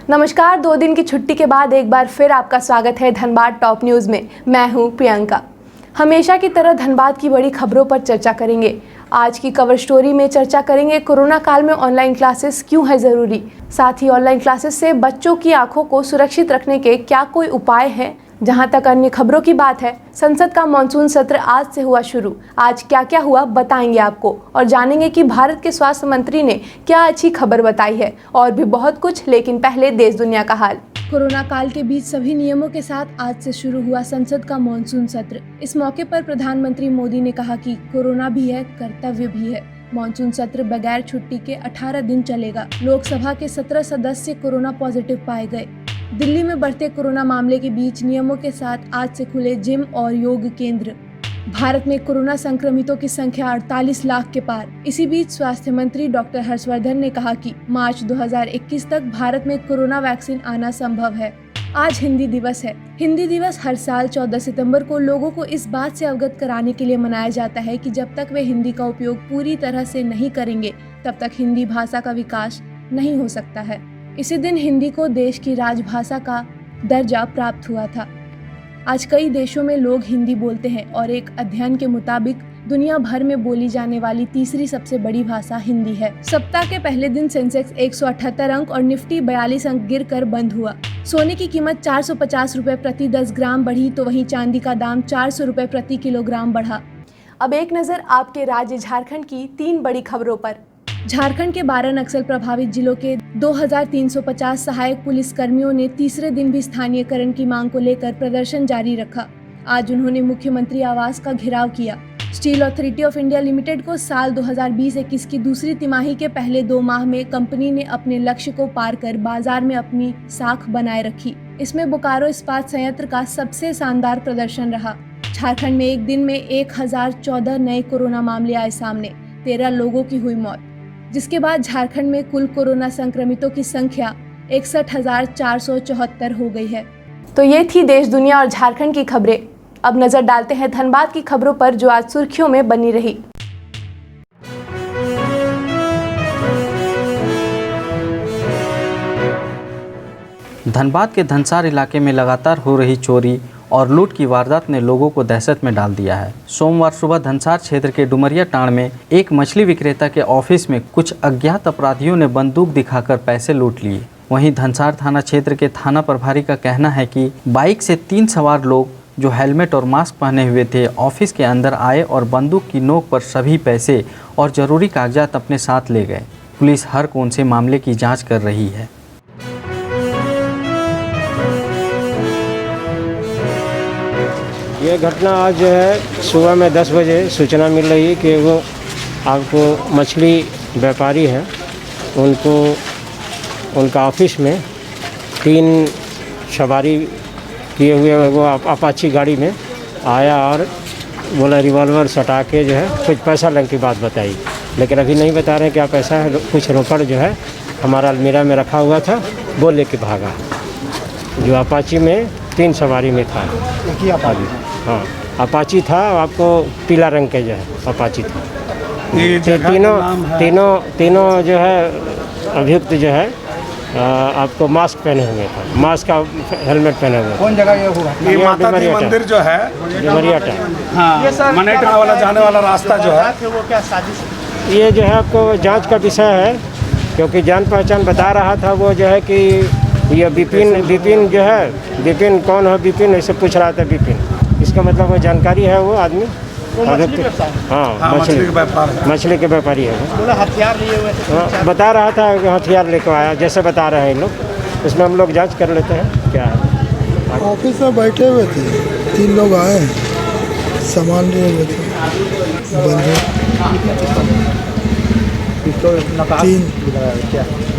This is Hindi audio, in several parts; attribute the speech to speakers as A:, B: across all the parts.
A: नमस्कार। 2 दिन की छुट्टी के बाद एक बार फिर आपका स्वागत है धनबाद टॉप न्यूज़ में। मैं हूं प्रियंका। हमेशा की तरह धनबाद की बड़ी खबरों पर चर्चा करेंगे। आज की कवर स्टोरी में चर्चा करेंगे कोरोना काल में ऑनलाइन क्लासेस क्यों है ज़रूरी, साथ ही ऑनलाइन क्लासेस से बच्चों की आंखों को सुरक्षित रखने के क्या कोई उपाय हैं। जहां तक अन्य खबरों की बात है, संसद का मानसून सत्र आज से हुआ शुरू। आज क्या क्या हुआ बताएंगे आपको और जानेंगे कि भारत के स्वास्थ्य मंत्री ने क्या अच्छी खबर बताई है और भी बहुत कुछ। लेकिन पहले देश दुनिया का हाल। कोरोना काल के बीच सभी नियमों के साथ आज से शुरू हुआ संसद का मानसून सत्र। इस मौके पर प्रधानमंत्री मोदी ने कहा कि कोरोना भी है, कर्तव्य भी है। मानसून सत्र बगैर छुट्टी के 18 दिन चलेगा। लोकसभा के 17 सदस्य कोरोना पॉजिटिव पाए गए। दिल्ली में बढ़ते कोरोना मामले के बीच नियमों के साथ आज से खुले जिम और योग केंद्र। भारत में कोरोना संक्रमितों की संख्या 48 लाख के पार। इसी बीच स्वास्थ्य मंत्री डॉक्टर हर्षवर्धन ने कहा कि मार्च 2021 तक भारत में कोरोना वैक्सीन आना संभव है। आज हिंदी दिवस है। हिंदी दिवस हर साल 14 सितंबर को लोगों को इस बात से अवगत कराने के लिए मनाया जाता है कि जब तक वे हिंदी का उपयोग पूरी तरह से नहीं करेंगे, तब तक हिंदी भाषा का विकास नहीं हो सकता है। इसी दिन हिंदी को देश की राजभाषा का दर्जा प्राप्त हुआ था। आज कई देशों में लोग हिंदी बोलते हैं और एक अध्ययन के मुताबिक दुनिया भर में बोली जाने वाली तीसरी सबसे बड़ी भाषा हिंदी है। सप्ताह के पहले दिन सेंसेक्स 178 अंक और निफ्टी 42 अंक गिरकर बंद हुआ। सोने की कीमत 450 रुपए प्रति 10 ग्राम बढ़ी, तो वहीं चांदी का दाम 400 रुपए प्रति किलोग्राम बढ़ा। अब एक नजर आपके राज्य झारखंड की 3 बड़ी खबरों पर। झारखंड के 12 नक्सल प्रभावित जिलों के 2350 सहायक पुलिस कर्मियों ने तीसरे दिन भी स्थानीयकरण की मांग को लेकर प्रदर्शन जारी रखा। आज उन्होंने मुख्यमंत्री आवास का घेराव किया। Steel authority of India limited को साल 2020-21 की दूसरी तिमाही के पहले 2 माह में कंपनी ने अपने लक्ष्य को पार कर बाजार में अपनी साख बनाए रखी। इसमें बोकारो इस्पात संयंत्र का सबसे शानदार प्रदर्शन रहा। झारखंड में एक दिन में 1014 नए कोरोना मामले आए सामने। 13 लोगों की हुई मौत, जिसके बाद झारखंड में कुल कोरोना संक्रमितों की संख्या 61,474 हो गई है। तो ये थी देश दुनिया और झारखंड की खबरें। अब नजर डालते हैं धनबाद की खबरों पर जो आज सुर्खियों में बनी रही।
B: धनबाद के धनसार इलाके में लगातार हो रही चोरी और लूट की वारदात ने लोगों को दहशत में डाल दिया है। सोमवार सुबह धनसार क्षेत्र के डुमरिया टांड़ में एक मछली विक्रेता के ऑफिस में कुछ अज्ञात अपराधियों ने बंदूक दिखाकर पैसे लूट लिए। वहीं धनसार थाना क्षेत्र के थाना प्रभारी का कहना है कि बाइक से 3 सवार लोग जो हेलमेट और मास्क पहने हुए थे ऑफिस के अंदर आए और बंदूक की नोक पर सभी पैसे और जरूरी कागजात अपने साथ ले गए। पुलिस हर कोन से मामले की जाँच कर रही है।
C: ये घटना आज जो है सुबह में 10 बजे सूचना मिल रही है कि वो आपको मछली व्यापारी है, उनको उनका ऑफिस में 3 सवारी किए हुए वो अपाची गाड़ी में आया और बोला रिवॉल्वर सटा के जो है कुछ पैसा लेने की बात बताई, लेकिन अभी नहीं बता रहे क्या पैसा है। कुछ रोकड़ जो है हमारा अलमीरा में रखा हुआ था वो लेके भागा। जो अपाची में 3 सवारी में था। हाँ, अपाची था, आपको पीला रंग के जो है अपाची था। तीनों जो है अभियुक्त जो है आपको मास्क पहने हुए था, मास्क का हेलमेट पहने हुए।
D: कौन जगह ये हुआ? ये माता दी मंदिर जो है
C: डुमरिया टाइम,
D: हाँ, मनेटा वाला जाने वाला रास्ता जो है वो क्या साजिश?
C: ये जो है आपको जांच का विषय है, क्योंकि जान पहचान बता रहा था वो जो है कि ये विपिन जो है, विपिन कौन है विपिन, ऐसे पूछ रहा था विपिन। इसका मतलब वो जानकारी है वो आदमी। हाँ, मछली के व्यापारी है वो।
D: हथियार लिए हुए थे?
C: बता रहा था कि हथियार लेकर आया, जैसे बता रहे हैं लोग। उसमें हम लोग जांच कर लेते हैं क्या है।
E: ऑफिस में बैठे हुए थे, 3 लोग आए, सामान लिए हुए थे,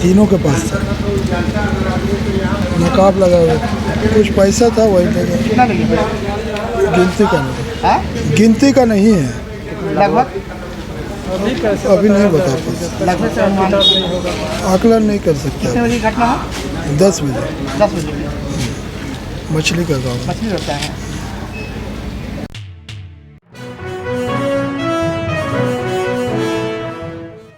E: तीनों के पास था, नकाब लगा हुआ था, कुछ पैसा था वही लगा। गिनती का नहीं है
D: लगभग,
E: अभी नहीं बता पाते, आकलन नहीं कर सकते।
D: कितने बजे घटना है?
E: 10 बजे।
D: 10 बजे
E: मछली का गाँव,
D: मछली होता है।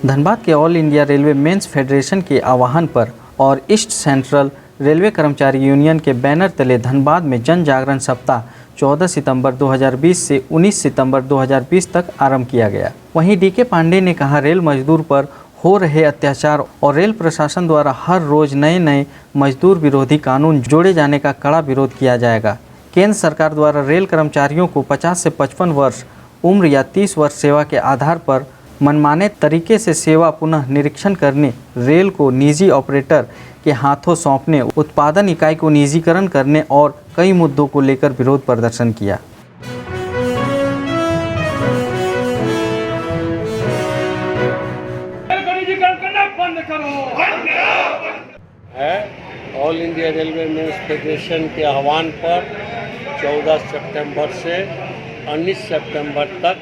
B: धनबाद के all India railway men's federation के आह्वान पर और ईस्ट सेंट्रल रेलवे कर्मचारी यूनियन के बैनर तले धनबाद में जन जागरण सप्ताह 14 सितंबर 2020 से 19 सितंबर 2020 तक आरंभ किया गया। वहीं डीके पांडे ने कहा, रेल मजदूर पर हो रहे अत्याचार और रेल प्रशासन द्वारा हर रोज नए मजदूर विरोधी कानून जोड़े जाने का कड़ा विरोध किया जाएगा। केंद्र सरकार द्वारा रेल कर्मचारियों को 50 से 55 वर्ष उम्र या 30 वर्ष सेवा के आधार पर मनमाने तरीके से सेवा पुनः निरीक्षण करने, रेल को निजी ऑपरेटर के हाथों सौंपने, उत्पादन इकाई को निजीकरण करने और कई मुद्दों को लेकर विरोध प्रदर्शन किया।
F: है all India railway men's federation के आह्वान पर 14 सितंबर से 19 सितंबर तक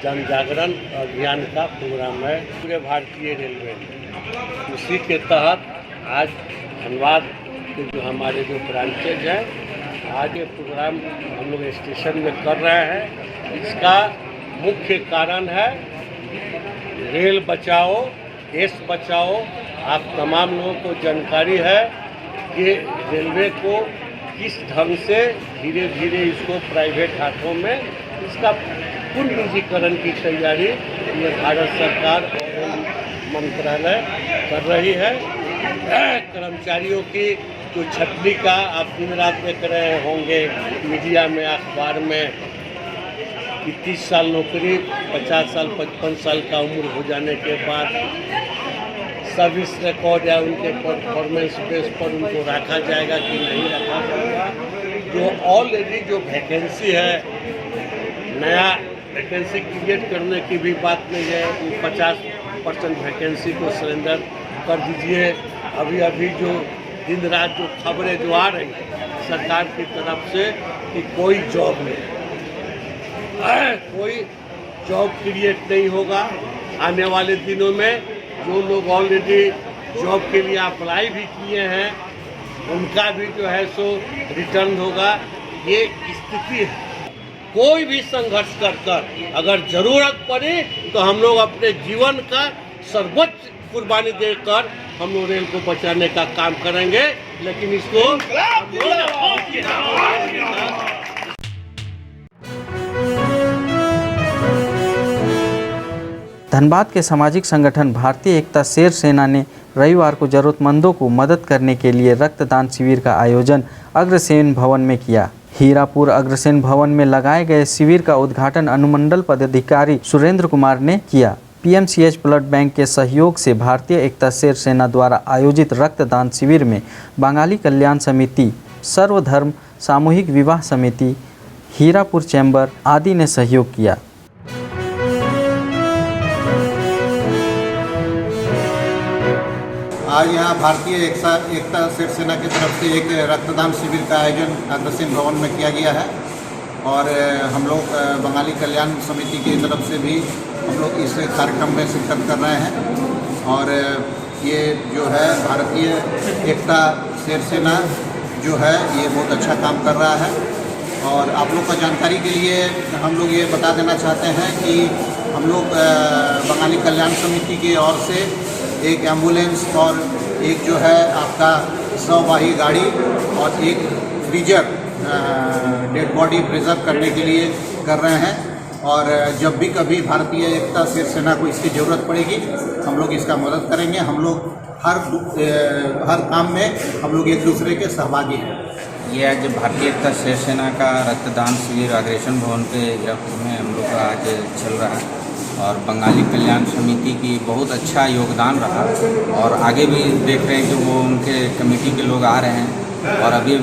F: जन जागरण अभियान का प्रोग्राम है पूरे भारतीय रेलवे में। उसी के तहत आज धनबाद के जो हमारे जो ब्रांचेज हैं, आज ये प्रोग्राम हम लोग स्टेशन में कर रहे हैं। इसका मुख्य कारण है रेल बचाओ देश बचाओ। आप तमाम लोगों को जानकारी है कि रेलवे को किस ढंग से धीरे धीरे इसको प्राइवेट हाथों में इसका पूर्ण निजीकरण की तैयारी भारत सरकार और मंत्रालय कर रही है। कर्मचारियों की जो छटनी का आप दिन रात देख रहे होंगे मीडिया में, अखबार में, कि 30 साल नौकरी 50 साल 55 साल का उम्र हो जाने के बाद सर्विस रिकॉर्ड या उनके परफॉर्मेंस बेस पर उनको रखा जाएगा कि नहीं रखा जाएगा। जो ऑलरेडी जो वैकेंसी है, नया वैकेंसी क्रिएट करने की भी बात नहीं है। 50% वैकेंसी को सरेंडर कर दीजिए। अभी अभी जो दिन रात जो खबरें जो आ रही हैं सरकार की तरफ से कि कोई जॉब नहीं, कोई जॉब क्रिएट नहीं होगा। आने वाले दिनों में जो लोग ऑलरेडी जॉब के लिए अप्लाई भी किए हैं उनका भी जो है सो रिटर्न होगा। ये स्थिति है। कोई भी संघर्ष कर अगर जरूरत पड़े तो हम लोग अपने जीवन का सर्वोच्च कुर्बानी देकर हम लोग रेल को बचाने का काम करेंगे। लेकिन इसको
B: धनबाद के सामाजिक संगठन भारतीय एकता शेर सेना ने रविवार को जरूरतमंदों को मदद करने के लिए रक्तदान शिविर का आयोजन अग्रसेन भवन में किया। हीरापुर अग्रसेन भवन में लगाए गए शिविर का उद्घाटन अनुमंडल पदाधिकारी सुरेंद्र कुमार ने किया। पीएमसीएच ब्लड बैंक के सहयोग से भारतीय एकता शेर सेना द्वारा आयोजित रक्तदान शिविर में बंगाली कल्याण समिति, सर्वधर्म सामूहिक विवाह समिति, हीरापुर चैम्बर आदि ने सहयोग किया।
G: आज यहाँ भारतीय एकता शेर सेना की तरफ से एक रक्तदान शिविर का आयोजन अग्रसेन भवन में किया गया है और हम लोग बंगाली कल्याण समिति की तरफ से भी हम लोग इस कार्यक्रम में शिरकत कर रहे हैं। और ये जो है भारतीय एकता शेर सेना जो है ये बहुत अच्छा काम कर रहा है। और आप लोग का जानकारी के लिए हम लोग ये बता देना चाहते हैं कि हम लोग बंगाली कल्याण समिति की ओर से एक एम्बुलेंस और एक जो है आपका सवाही गाड़ी और एक फ्रीजर डेड बॉडी प्रिजर्व करने के लिए कर रहे हैं। और जब भी कभी भारतीय एकता शेर सेना को इसकी ज़रूरत पड़ेगी हम लोग इसका मदद करेंगे। हम लोग हर काम में हम लोग एक दूसरे के सहभागी हैं।
H: ये आज भारतीय एकता शेर सेना का रक्तदान शिविर अग्रसेन भवन के में हम लोग का आज चल रहा है और बंगाली कल्याण समिति की बहुत अच्छा योगदान रहा और आगे भी देख रहे हैं कि वो उनके कमेटी के लोग आ रहे हैं। और अभी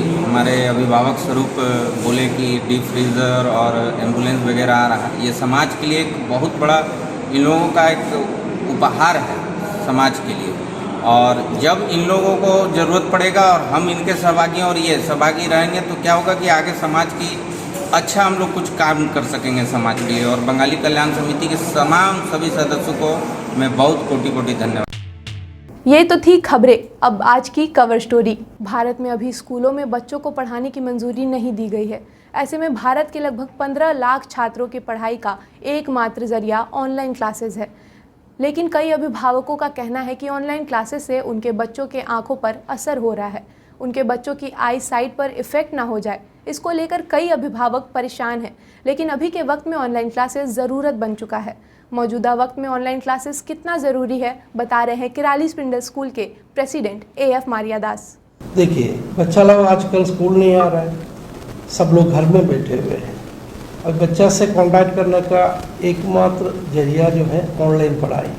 H: हमारे अभिभावक स्वरूप बोले कि डीप फ्रीज़र और एम्बुलेंस वगैरह आ रहा है। ये समाज के लिए एक बहुत बड़ा इन लोगों का एक उपहार है समाज के लिए। और जब इन लोगों को ज़रूरत पड़ेगा और हम इनके सहभागी और ये सहभागी रहेंगे तो क्या होगा कि आगे समाज की अच्छा हम लोग कुछ काम कर सकेंगे समाज के लिए। और बंगाली कल्याण समिति के तमाम सभी सदस्यों को मैं बहुत कोटि कोटि धन्यवाद।
A: ये तो थी खबरें। अब आज की कवर स्टोरी। भारत में अभी स्कूलों में बच्चों को पढ़ाने की मंजूरी नहीं दी गई है। ऐसे में भारत के लगभग 15 लाख छात्रों की पढ़ाई का एकमात्र जरिया ऑनलाइन क्लासेस है। लेकिन कई अभिभावकों का कहना है कि ऑनलाइन क्लासेस से उनके बच्चों के आंखों पर असर हो रहा है, उनके बच्चों की आई साइट पर इफेक्ट ना हो जाए। इसको लेकर कई अभिभावक परेशान हैं, लेकिन अभी के वक्त में ऑनलाइन क्लासेस ज़रूरत बन चुका है। मौजूदा वक्त में ऑनलाइन क्लासेस कितना ज़रूरी है, बता रहे हैं किराली स्प्रिंडल स्कूल के प्रेसिडेंट AF मारियादास।
I: देखिए, बच्चा लोग आजकल स्कूल नहीं आ रहा है, सब लोग घर में बैठे हुए हैं और बच्चा से कांटेक्ट करने का एकमात्र जरिया जो है ऑनलाइन पढ़ाई।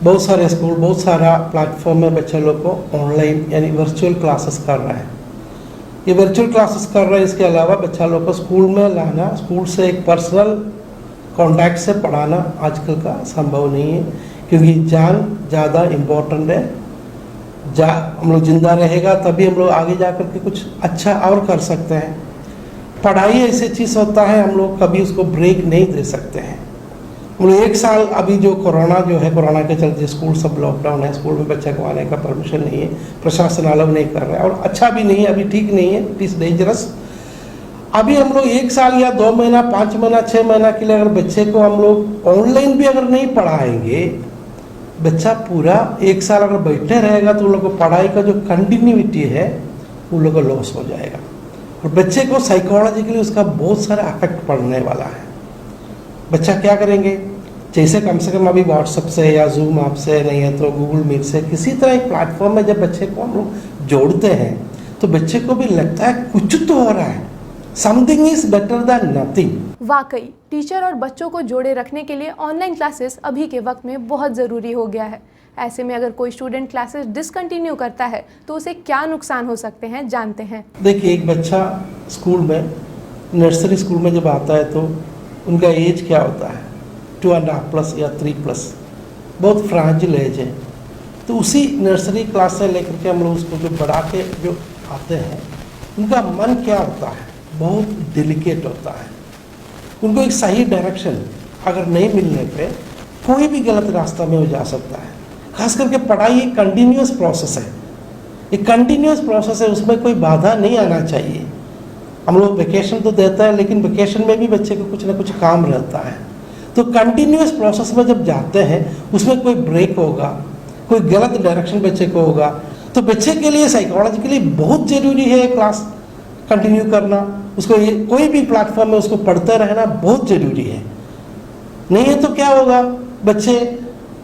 I: बहुत सारे स्कूल, बहुत सारा प्लेटफॉर्म में बच्चे लोग को ऑनलाइन यानी वर्चुअल क्लासेस कर रहे हैं। ये वर्चुअल क्लासेस कर रहे हैं, इसके अलावा बच्चा लोग को स्कूल में लाना, स्कूल से एक पर्सनल कांटेक्ट से पढ़ाना आजकल का संभव नहीं है, क्योंकि जान ज़्यादा इम्पोर्टेंट है। हम लोग जिंदा रहेगा तभी हम लोग आगे जा कर के कुछ अच्छा और कर सकते हैं। पढ़ाई ऐसी चीज़ होता है, हम लोग कभी उसको ब्रेक नहीं दे सकते हैं। हम लोग 1 साल अभी जो कोरोना के चलते स्कूल सब लॉकडाउन है, स्कूल में बच्चे को आने का परमिशन नहीं है, प्रशासन अलाउ नहीं कर रहा है और अच्छा भी नहीं है, अभी ठीक नहीं है, इट इज़ डेंजरस। अभी हम लोग 1 साल या 2 महीना, 5 महीना, 6 महीना के लिए अगर बच्चे को हम लोग ऑनलाइन भी अगर नहीं पढ़ाएंगे, बच्चा पूरा 1 साल अगर बैठे रहेगा तो उन लोग को पढ़ाई का जो कंटिन्यूटी है उन लोग को लॉस हो जाएगा और बच्चे को साइकोलॉजिकली उसका बहुत सारा इफेक्ट पड़ने वाला है। बच्चा क्या करेंगे, जैसे कम से कम अभी व्हाट्सएप से या जूम ऐप से, नहीं है तो गूगल मीट से, किसी तरह एक प्लेटफॉर्म में जब बच्चे को हम लोग जोड़ते हैं तो बच्चे को भी लगता है कुछ तो हो रहा है, something is better than nothing.
A: वाकई टीचर और बच्चों को जोड़े रखने के लिए ऑनलाइन क्लासेस अभी के वक्त में बहुत ज़रूरी हो गया है। ऐसे में अगर कोई स्टूडेंट क्लासेस डिसकंटिन्यू करता है तो उसे क्या नुकसान हो सकते हैं, जानते हैं।
I: देखिए, एक बच्चा स्कूल में, नर्सरी स्कूल में जब आता है तो उनका एज क्या होता है, 2.5+ या 3+, बहुत फ्राजिल एज है। तो उसी नर्सरी क्लास से लेकर के हम लोग उसको जो बढ़ा के जो आते हैं, उनका मन क्या होता है, बहुत डिलिकेट होता है। उनको एक सही डायरेक्शन अगर नहीं मिलने पे कोई भी गलत रास्ता में हो जा सकता है। खास करके पढ़ाई एक कंटिन्यूस प्रोसेस है, एक कंटिन्यूस प्रोसेस है, उसमें कोई बाधा नहीं आना चाहिए। हम लोग वेकेशन तो देता है, लेकिन वेकेशन में भी बच्चे को कुछ ना कुछ काम रहता है। तो कंटिन्यूस प्रोसेस में जब जाते हैं उसमें कोई ब्रेक होगा, कोई गलत डायरेक्शन बच्चे को होगा, तो बच्चे के लिए साइकोलॉजिकली बहुत ज़रूरी है क्लास कंटिन्यू करना। उसको कोई भी प्लेटफॉर्म में उसको पढ़ते रहना बहुत ज़रूरी है। नहीं है तो क्या होगा, बच्चे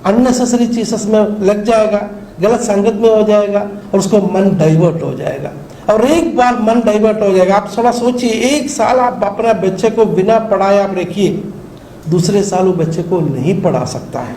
I: अननेसेसरी चीज़ में लग जाएगा, गलत संगत में हो जाएगा और उसको मन डाइवर्ट हो जाएगा। और एक बार मन डाइवर्ट हो जाएगा, आप थोड़ा सोचिए, 1 साल आप अपने बच्चे को बिना पढ़ाए आप रखिए, दूसरे साल वो बच्चे को नहीं पढ़ा सकता है।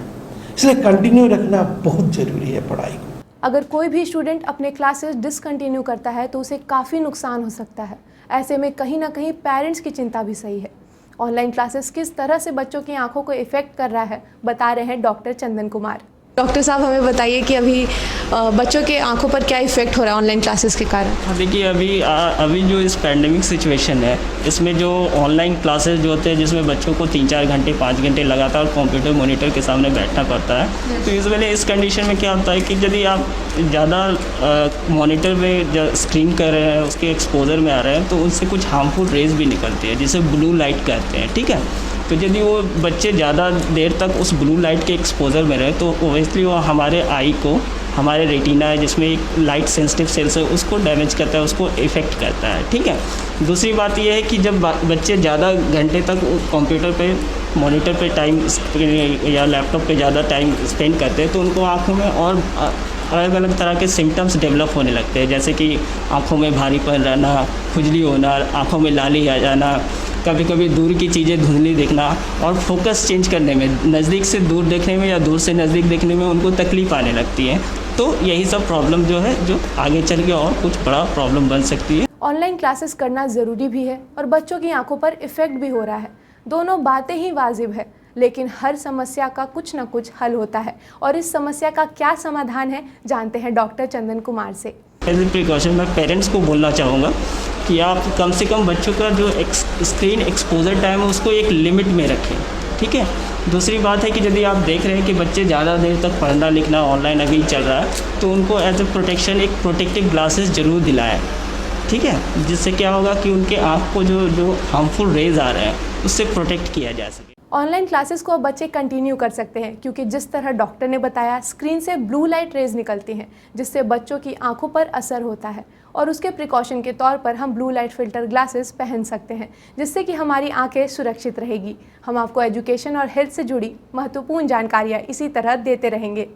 I: इसलिए कंटिन्यू रखना बहुत ज़रूरी है पढ़ाई को।
A: अगर कोई भी स्टूडेंट अपने क्लासेस डिसकंटिन्यू करता है तो उसे काफ़ी नुकसान हो सकता है। ऐसे में कहीं ना कहीं पेरेंट्स की चिंता भी सही है। ऑनलाइन क्लासेस किस तरह से बच्चों की आंखों को इफ़ेक्ट कर रहा है, बता रहे हैं डॉक्टर चंदन कुमार। डॉक्टर साहब, हमें बताइए कि अभी बच्चों के आंखों पर क्या इफ़ेक्ट हो रहा है ऑनलाइन क्लासेस के कारण।
J: देखिए, अभी जो इस पैंडेमिक सिचुएशन है, इसमें जो ऑनलाइन क्लासेस जो होते हैं, जिसमें बच्चों को 3-4 घंटे 5 घंटे लगातार कंप्यूटर मॉनिटर के सामने बैठना पड़ता है, तो यूजुअली इस कंडीशन में क्या होता है कि यदि आप ज़्यादा मॉनिटर में स्क्रीन कर रहे हैं, उसके एक्सपोजर में आ रहे हैं, तो उनसे कुछ हार्मफुल रेज भी निकलती है, जिसे ब्लू लाइट कहते हैं। ठीक है, तो यदि वो बच्चे ज़्यादा देर तक उस ब्लू लाइट के एक्सपोजर में रहे तो ओबियसली वो हमारे आई को, हमारे रेटिना है जिसमें एक लाइट सेंसिटिव सेल्स है, उसको डैमेज करता है, उसको इफ़ेक्ट करता है। ठीक है, दूसरी बात यह है कि जब बच्चे ज़्यादा घंटे तक कंप्यूटर पे, मॉनिटर पे टाइम या लैपटॉप पे ज़्यादा टाइम स्पेंड करते हैं तो उनको आँखों में और अलग अलग तरह के सिम्टम्स डेवलप होने लगते हैं, जैसे कि आँखों में भारीपन रहना, खुजली होना, आँखों में लाली आ जाना, कभी कभी दूर की चीज़ें धुंधली देखना और फोकस चेंज करने में, नज़दीक से दूर देखने में या दूर से नज़दीक देखने में उनको तकलीफ आने लगती है। तो यही सब प्रॉब्लम जो है, जो आगे चल के और कुछ बड़ा प्रॉब्लम बन सकती है।
A: ऑनलाइन क्लासेस करना ज़रूरी भी है और बच्चों की आंखों पर इफ़ेक्ट भी हो रहा है। दोनों बातें ही वाजिब है, लेकिन हर समस्या का कुछ ना कुछ हल होता है और इस समस्या का क्या समाधान है, जानते हैं डॉक्टर चंदन कुमार से।
J: एज ए प्रिकॉशन मैं पेरेंट्स को बोलना चाहूँगा कि आप कम से कम बच्चों का जो स्क्रीन एक्सपोजर टाइम है उसको एक लिमिट में रखें। ठीक है, दूसरी बात है कि यदि आप देख रहे हैं कि बच्चे ज़्यादा देर तक पढ़ना लिखना ऑनलाइन अभी चल रहा है तो उनको एज ए प्रोटेक्शन एक प्रोटेक्टिव ग्लासेस ज़रूर दिलाएं। ठीक है, जिससे क्या होगा कि उनके आँख को जो हार्मफुल रेज आ रहे हैं उससे प्रोटेक्ट किया जा सके।
A: ऑनलाइन क्लासेस को अब बच्चे कंटिन्यू कर सकते हैं क्योंकि जिस तरह डॉक्टर ने बताया स्क्रीन से ब्लू लाइट रेज निकलती हैं जिससे बच्चों की आंखों पर असर होता है और उसके प्रिकॉशन के तौर पर हम ब्लू लाइट फिल्टर ग्लासेस पहन सकते हैं जिससे कि हमारी आंखें सुरक्षित रहेगी। हम आपको एजुकेशन और हेल्थ से जुड़ी महत्वपूर्ण जानकारियाँ इसी तरह देते रहेंगे।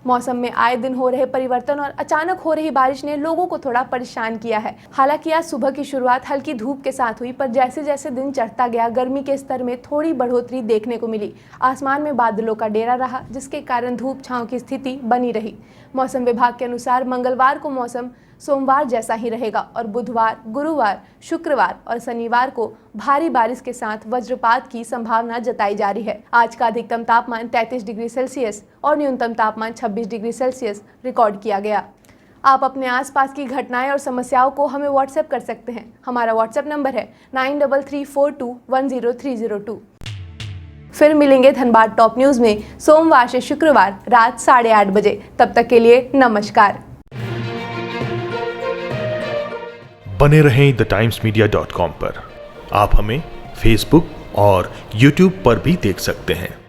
A: मौसम में आए दिन हो रहे परिवर्तन और अचानक हो रही बारिश ने लोगों को थोड़ा परेशान किया है। हालांकि आज सुबह की शुरुआत हल्की धूप के साथ हुई, पर जैसे जैसे दिन चढ़ता गया गर्मी के स्तर में थोड़ी बढ़ोतरी देखने को मिली। आसमान में बादलों का डेरा रहा जिसके कारण धूप छांव की स्थिति बनी रही। मौसम विभाग के अनुसार मंगलवार को मौसम सोमवार जैसा ही रहेगा और बुधवार, गुरुवार, शुक्रवार और शनिवार को भारी बारिश के साथ वज्रपात की संभावना जताई जा रही है। आज का अधिकतम तापमान 33 डिग्री सेल्सियस और न्यूनतम तापमान 26 डिग्री सेल्सियस रिकॉर्ड किया गया। आप अपने आसपास की घटनाएं और समस्याओं को हमें व्हाट्सएप कर सकते हैं। हमारा व्हाट्सएप नंबर है 9334210302। फिर मिलेंगे धनबाद टॉप न्यूज़ में सोमवार से शुक्रवार रात 8:30 बजे। तब तक के लिए नमस्कार।
K: बने रहें thetimes media.com पर। आप हमें फेसबुक और यूट्यूब पर भी देख सकते हैं।